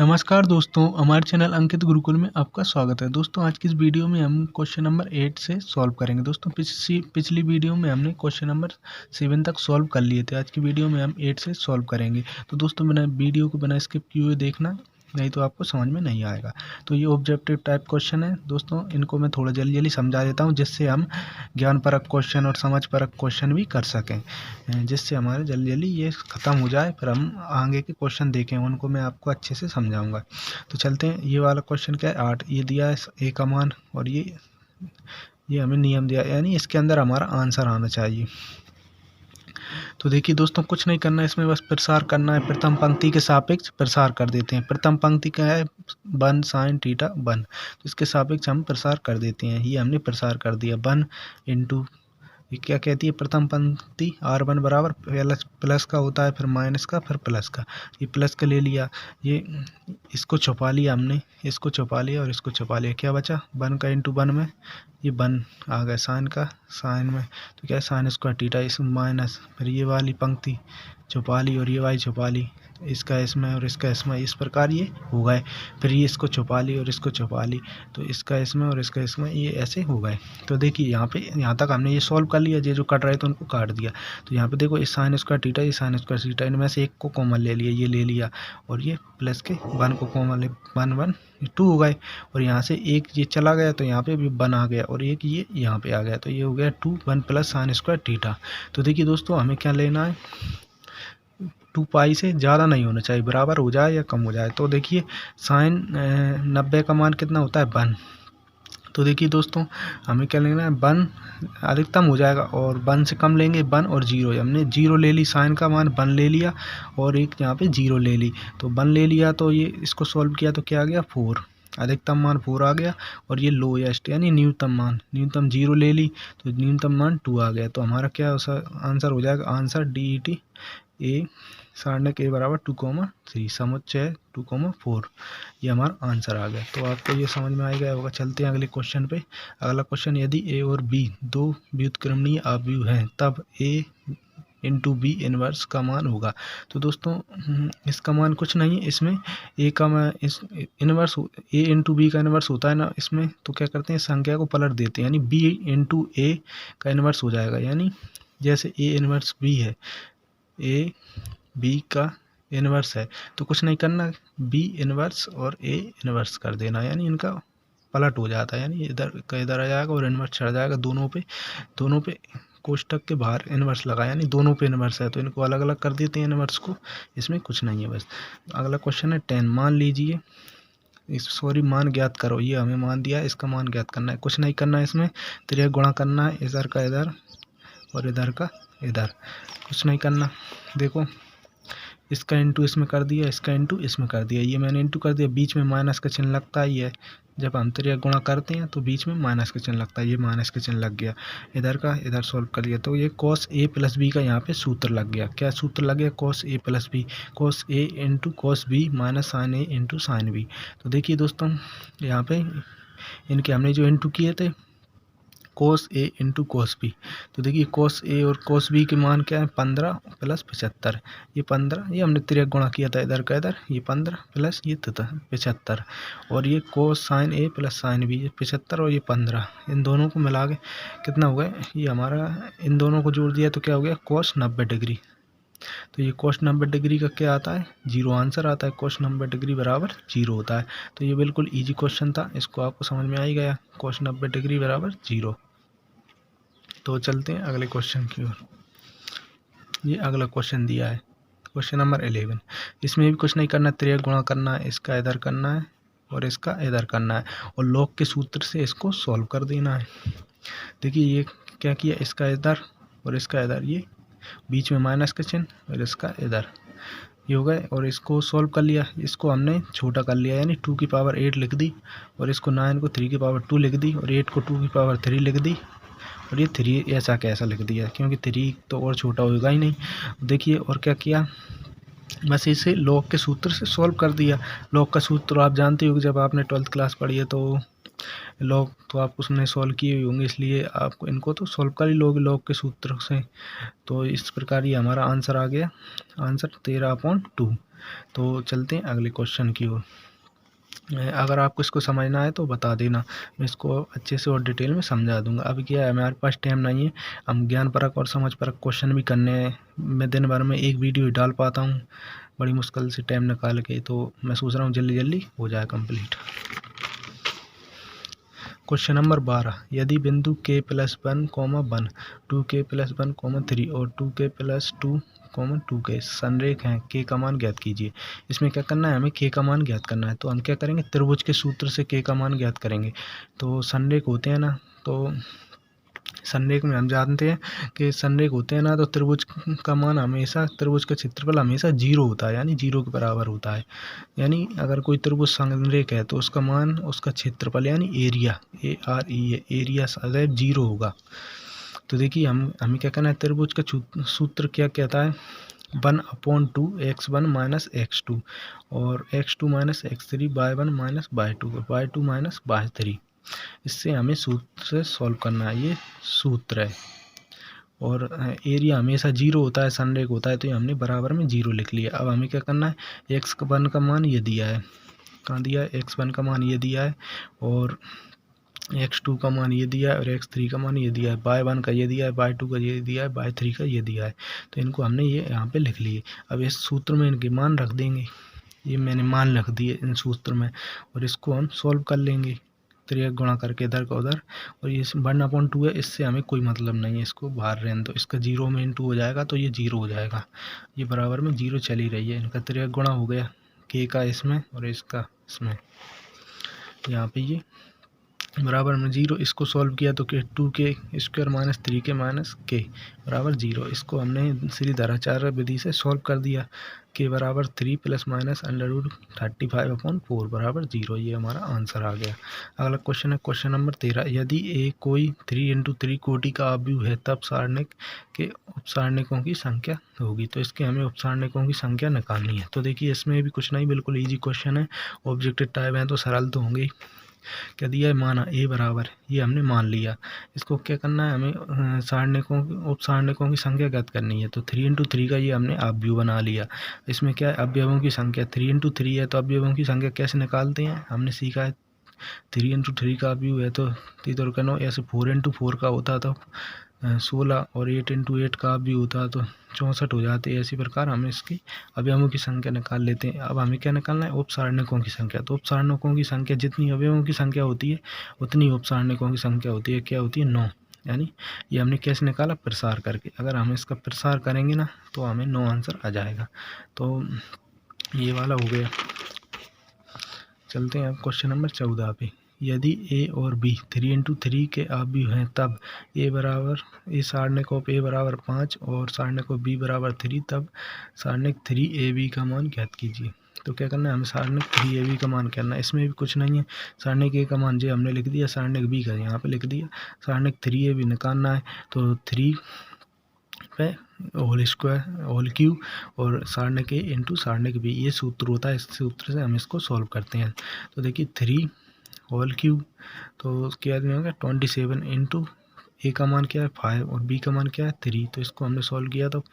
नमस्कार दोस्तों, हमारे चैनल अंकित गुरुकुल में आपका स्वागत है। दोस्तों आज की इस वीडियो में हम क्वेश्चन नंबर 8 से सॉल्व करेंगे। दोस्तों पिछली वीडियो में हमने क्वेश्चन नंबर 7 तक सॉल्व कर लिए थे। आज की वीडियो में हम 8 से सॉल्व करेंगे। तो दोस्तों बिना वीडियो को बिना स्किप किए हुए देखना, नहीं तो आपको समझ में नहीं आएगा। तो ये ऑब्जेक्टिव टाइप क्वेश्चन है दोस्तों, इनको मैं थोड़ा जल्दी जल्दी समझा देता हूँ जिससे हम ज्ञानपरक क्वेश्चन और समझपरक क्वेश्चन भी कर सकें, जिससे हमारे जल्दी जल्दी ये ख़त्म हो जाए, फिर हम आगे के क्वेश्चन देखें, उनको मैं आपको अच्छे से समझाऊंगा। तो चलते हैं। ये वाला क्वेश्चन क्या है, 8 ये दिया है ए का मान, और ये हमें नियम दिया, यानी इसके अंदर हमारा आंसर आना चाहिए। तो देखिए दोस्तों, कुछ नहीं करना है इसमें, बस प्रसार करना है। प्रथम पंक्ति के सापेक्ष प्रसार कर देते हैं। प्रथम पंक्ति क्या है, 1 sin थीटा 1, तो इसके सापेक्ष हम प्रसार कर देते हैं। ये हमने प्रसार कर दिया 1 इंटू, ये क्या कहती है, प्रथम पंक्ति R1 बराबर प्लस का होता है, फिर माइनस का, फिर प्लस का। ये प्लस का ले लिया, ये इसको छुपा लिया हमने, इसको छुपा लिया और इसको छुपा लिया। क्या बचा, 1 का इंटू 1 में ये 1 आ गया, साइन का साइन में, तो क्या है साइन स्क्वायर थीटा, इसमें माइनस, फिर ये वाली पंक्ति छुपा ली और ये वाली छुपा ली, इसका इसमें और इसका इसमें, इस प्रकार ये हो गए। फिर ये इसको छुपा ली और इसको छुपा ली, तो इसका इसमें और इसका इसमें, ये ऐसे हो गए। तो देखिए यहाँ तक हमने ये सॉल्व कर लिया, ये जो कट रहे थे उनको काट दिया। तो यहाँ पे देखो, इस साइन स्क्वायर थीटा, ये साइन स्क्वायर थीटा, इनमें से एक को कॉमन ले लिया, ये ले लिया, और ये प्लस के 1 को कॉमन ले, 1 1 2 हो गए, और यहाँ से एक ये चला गया तो यहाँ पे भी 1 आ गया, और एक ये यहाँ पे आ गया, तो ये हो गया 2 1 प्लस साइन स्क्वायर थीटा। तो देखिए दोस्तों, हमें क्या लेना है, 2 पाई से ज़्यादा नहीं होना चाहिए, बराबर हो जाए या कम हो जाए। तो देखिए साइन 90 का मान कितना होता है, 1। तो देखिए दोस्तों, हमें क्या लेना है, 1 अधिकतम हो जाएगा, और 1 से कम लेंगे 1 और 0, हमने 0 ले ली, साइन का मान 1 ले लिया, और एक यहाँ पे 0 ले ली, तो 1 ले लिया, तो ये इसको सॉल्व किया तो क्या आ गया, 4, अधिकतम मान 4 आ गया, और ये लोएस्ट यानी न्यूनतम मान, न्यूनतम 0 ले ली, तो न्यूनतम मान 2 आ गया। तो हमारा क्या आंसर हो जाएगा, आंसर DET ए सारणक ए बराबर 2,3, समुच्चय 2,4, ये हमारा आंसर आ गया। तो आपको ये समझ में आ गया होगा। चलते हैं अगले क्वेश्चन पे। अगला क्वेश्चन, यदि ए और बी दो व्युत्क्रमणीय अवयव हैं तब ए इंटू बी इनवर्स का मान होगा। तो दोस्तों इसका मान कुछ नहीं है, इसमें ए का मान इस इनवर्स, ए इंटू बी का इनवर्स होता है ना इसमें, तो क्या करते हैं, संख्या को पलट देते हैं, यानी बी इंटू ए का इनवर्स हो जाएगा। यानी जैसे ए इनवर्स बी है, ए बी का इनवर्स है, तो कुछ नहीं करना, बी इनवर्स और ए इनवर्स कर देना, यानी इनका पलट हो जाता है, यानी इधर का इधर आ जाएगा और इनवर्स चढ़ जाएगा। दोनों पे कोष्टक के बाहर इनवर्स लगा, यानी दोनों पे इनवर्स है, तो इनको अलग अलग कर देते हैं इनवर्स को, इसमें कुछ नहीं है बस। अगला क्वेश्चन है 10, मान लीजिए, मान ज्ञात करो, ये हमें मान दिया है, इसका मान ज्ञात करना है। कुछ नहीं करना है, इसमें त्रिय गुणा करना है, इधर का इधर और इधर का इधर, कुछ नहीं करना। देखो, इसका इंटू इसमें कर दिया, इसका इंटू इसमें कर दिया, ये मैंने इंटू कर दिया, बीच में माइनस का चिन्ह लगता ही है, जब हम त्रिय गुणा करते हैं तो बीच में माइनस का चिन्ह लगता है, ये माइनस का चिन्ह लग गया, इधर का इधर सॉल्व कर लिया, तो ये cos a प्लस बी का यहाँ पे सूत्र लग गया। क्या सूत्र लग गया, cos a plus b, cos a into cos b minus sine a into sine b. तो देखिए दोस्तों, यहाँ पे इनके हमने जो इंटू किए थे, cos a into cos b, तो देखिए cos a और cos b के मान क्या है, 15 प्लस 75, ये 15, ये हमने त्रिक गुणा किया था इधर का इधर, ये 15 प्लस ये 75, और ये cos sine a plus sine b, 75 और ये 15, इन दोनों को मिला के कितना हो गया, ये हमारा इन दोनों को जोड़ दिया तो क्या हो गया, cos 90 डिग्री। तो ये cos 90 डिग्री का क्या आता है, 0 आंसर आता है, cos 90 डिग्री बराबर 0 होता है। तो ये बिल्कुल इजी क्वेश्चन था, इसको आपको समझ में आ ही गया, cos 90 डिग्री बराबर 0। तो चलते हैं अगले क्वेश्चन की ओर। ये अगला क्वेश्चन दिया है, क्वेश्चन नंबर 11, इसमें भी कुछ नहीं करना, त्रिय गुणा करना है, इसका इधर करना है और इसका इधर करना है, और लॉग के सूत्र से इसको सॉल्व कर देना है। देखिए ये क्या किया, इसका इधर और इसका इधर, ये बीच में माइनस का चिन्ह और इसका इधर, ये हो गए, और इसको सॉल्व कर लिया, इसको हमने छोटा कर लिया, यानी 2 की पावर 8 लिख दी, और इसको 9 को 3 की पावर 2 लिख दी, और 8 को 2 की पावर 3 लिख दी, और ये 3 ऐसा कैसा लिख दिया, क्योंकि 3 तो और छोटा होगा ही नहीं। देखिए और क्या किया, बस इसे लॉग के सूत्र से सॉल्व कर दिया। लॉग का सूत्र आप जानते हो कि जब आपने 12th क्लास पढ़ी है तो लॉग तो आप उसने सॉल्व किए हुए होंगे, इसलिए आपको इनको तो सॉल्व कर ही लोगे लॉग के सूत्र से। तो इस प्रकार ये हमारा आंसर आ गया, आंसर 13/2। तो चलते हैं अगले क्वेश्चन की ओर। अगर आपको इसको समझना है तो बता देना, मैं इसको अच्छे से और डिटेल में समझा दूंगा। अभी क्या है, हमारे पास टाइम नहीं है, हम ज्ञान परक और समझ परक क्वेश्चन भी करने हैं। मैं दिन भर में एक वीडियो ही डाल पाता हूँ, बड़ी मुश्किल से टाइम निकाल के, तो मैं सोच रहा हूँ जल्दी जल्दी हो जाए कंप्लीट। क्वेश्चन नंबर 12, यदि बिंदु k+1, 1, 2k+1, 3 और 2k+2, 2k संरेख हैं, k का मान ज्ञात कीजिए। इसमें क्या करना है, हमें k का मान ज्ञात करना है। तो हम क्या करेंगे, त्रिभुज के सूत्र से k का मान ज्ञात करेंगे। तो संरेख होते हैं ना, तो संरेख में हम जानते हैं कि संरेख होते हैं ना, तो त्रिभुज का मान हमेशा, त्रिभुज का क्षेत्रफल हमेशा 0 होता है, यानी 0 के बराबर होता है। यानी अगर कोई त्रिभुज संरेख है तो उसका मान, उसका क्षेत्रफल यानी एरिया, एरिया सदैव 0 होगा। तो देखिए हमें क्या करना है, त्रिभुज का सूत्र क्या कहता है, 1/2 x1 माइनस x2 और x2 minus x3 y1 minus y2 y2 minus y3। इससे हमें सूत्र से सॉल्व करना है, ये सूत्र है। और एरिया हमेशा 0 होता है, संरेख होता है, तो ये हमने बराबर में 0 लिख लिया। अब हमें क्या करना है, x1 का मान ये दिया है, कहाँ दिया है, x1 का मान ये दिया है, और x2 का मान ये दिया है, और x3 का मान ये दिया है, y1 का ये दिया है, y2 का ये दिया है, y3 का ये दिया है। तो इनको हमने ये यहाँ पे लिख लिए। अब इस सूत्र में इनके मान रख देंगे, ये मैंने मान रख दिए इन सूत्र में, और इसको हम सॉल्व कर लेंगे, 3 गुणा करके इधर का उधर। और ये 1/2 है, इससे हमें कोई मतलब नहीं है, इसको बाहर रहने दो। इसका 0 में इंटू हो जाएगा तो ये 0 हो जाएगा, ये बराबर में 0 चली रही है। इनका 3 गुणा हो गया, k का इसमें और इसका इसमें, यहाँ पे ये बराबर में 0। इसको सॉल्व किया तो 2k² minus 3k minus k बराबर 0। इसको हमने सीधाचार्य विधि से सॉल्व कर दिया, k बराबर 3 प्लस माइनस √35/4 बराबर 0। ये हमारा आंसर आ गया। अगला क्वेश्चन है क्वेश्चन नंबर 13, यदि a कोई 3×3 कोटि का अवयव है तब सारणिक के उपसारणिकों की संख्या होगी। तो इसके हमें उपसारणिकों की संख्या निकालनी है। तो देखिए इसमें भी कुछ नहीं, बिल्कुल ईजी क्वेश्चन है, ऑब्जेक्टिव टाइप है तो सरल तो होंगे। क्या दिया है, माना a बराबर, ये हमने मान लिया। इसको क्या करना है, हमें सारणिकों, उपसारणिकों की संख्या ज्ञात करनी है। तो 3×3 का ये हमने अवयव बना लिया। इसमें क्या है, अवयवों की संख्या 3×3 है, तो अवयवों की संख्या कैसे निकालते हैं, हमने सीखा है। 3×3 का अवयव है तो 3×9, ऐसे 4×4 का होता तो 16, और 8×8 का भी होता तो 64 हो जाते। इसी प्रकार हम इसकी अवयवों की संख्या निकाल लेते हैं। अब हमें क्या निकालना है, उपसारणिकों की संख्या। तो उपसारणिकों की संख्या, जितनी अवयवों की संख्या होती है उतनी उपसारणिकों की संख्या होती है। क्या होती है, 9। यानी ये हमने कैसे निकाला, प्रसार करके। अगर हम इसका प्रसार करेंगे ना तो हमें 9 आंसर आ जाएगा। तो ये वाला हो गया। चलते हैं अब क्वेश्चन नंबर 14 पे, यदि a और b 3×3 के अवयव हैं तब a बराबर, a सारणिक ऑफ a बराबर 5 और सारणिक ऑफ b बराबर 3, तब सारणिक 3ab का मान ज्ञात कीजिए। तो क्या करना है, हमें सारणिक 3ab का मान करना है। इसमें भी कुछ नहीं है, सारणिक a का मान जो हमने लिख दिया, सारणिक b का यहाँ पे लिख दिया। सारणिक 3ab निकालना है तो 3 पे होल स्क्वायर, होल क्यूब, और सारणिक a इंटू सारणिक b, ये सूत्र होता है। इस सूत्र से हम इसको सॉल्व करते हैं। तो देखिए 3 होल क्यूब, तो क्या होगा 27, इंटू a का मान क्या है 5 और b का मान क्या है 3। तो इसको हमने सॉल्व किया तो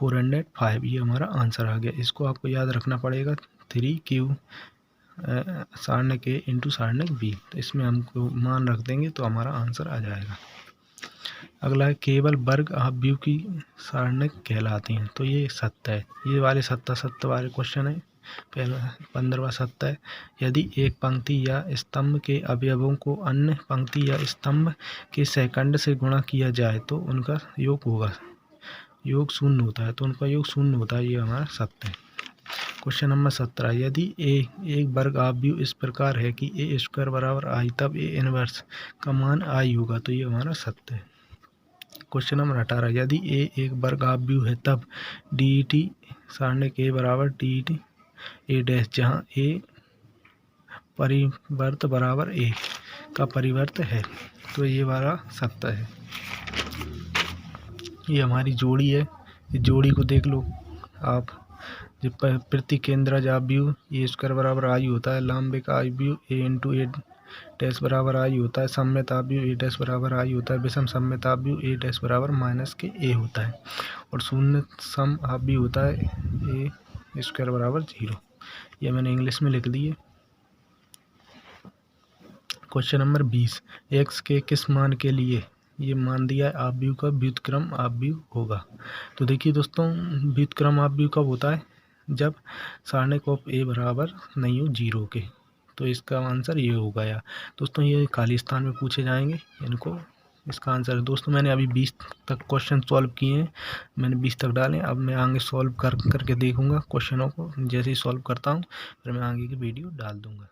405, ये हमारा आंसर आ गया। इसको आपको याद रखना पड़ेगा, 3 क्यूब सारणिक a इंटू सारणिक b। तो इसमें हमको मान रख देंगे तो हमारा आंसर आ जाएगा। अगला है, केवल वर्ग अवयव की सारणिक कहलाती हैं। तो ये सत्य है, ये वाले सत्य वाले क्वेश्चन है। पहला 15वां सत्य है, यदि एक पंक्ति या स्तंभ के अवयवों को अन्य पंक्ति या स्तंभ के सेकंड से गुणा किया जाए तो उनका योग होगा, योग शून्य होता है, तो उनका योग शून्य होता है। ये हमारा सत्य है। क्वेश्चन नंबर 17, यदि एक वर्ग अवयव इस प्रकार है कि a² बराबर i, तब a इनवर्स का मान i होगा। तो ये हमारा सत्य है। क्वेश्चन नंबर 18, यदि a एक वर्ग अवयव है तब DET सारणिक a बराबर DET a', जहाँ a परिवर्त बराबर a का परिवर्त है। तो ये वाला सत्य है। ये हमारी जोड़ी है, इस जोड़ी को देख लो आप। जब प्रति केंद्रज अवयव a² बराबर i होता है, लांबिक अवयव a इंटू a डैश बराबर i होता है, सममित अवयव a' बराबर i होता है, विषम सममित अवयव a' बराबर -के a होता है, और शून्य सम अवयव होता है a स्क्वायर बराबर 0। ये मैंने इंग्लिश में लिख दिए। क्वेश्चन नंबर 20, एक्स के किस मान के लिए ये मान दिया है अपव्यय का व्युत्क्रम अपव्यय होगा। तो देखिए दोस्तों, व्युत्क्रम अपव्यय कब होता है, जब सारणिक ऑफ ए बराबर नहीं हो 0 के। तो इसका आंसर ये होगा। या दोस्तों ये खाली स्थान में पूछे जाएंगे, इनको इसका आंसर है। दोस्तों मैंने अभी 20 तक क्वेश्चन सॉल्व किए हैं, मैंने 20 तक डाले। अब मैं आगे सॉल्व करके देखूंगा क्वेश्चनों को। जैसे ही सॉल्व करता हूँ फिर मैं आगे की वीडियो डाल दूंगा।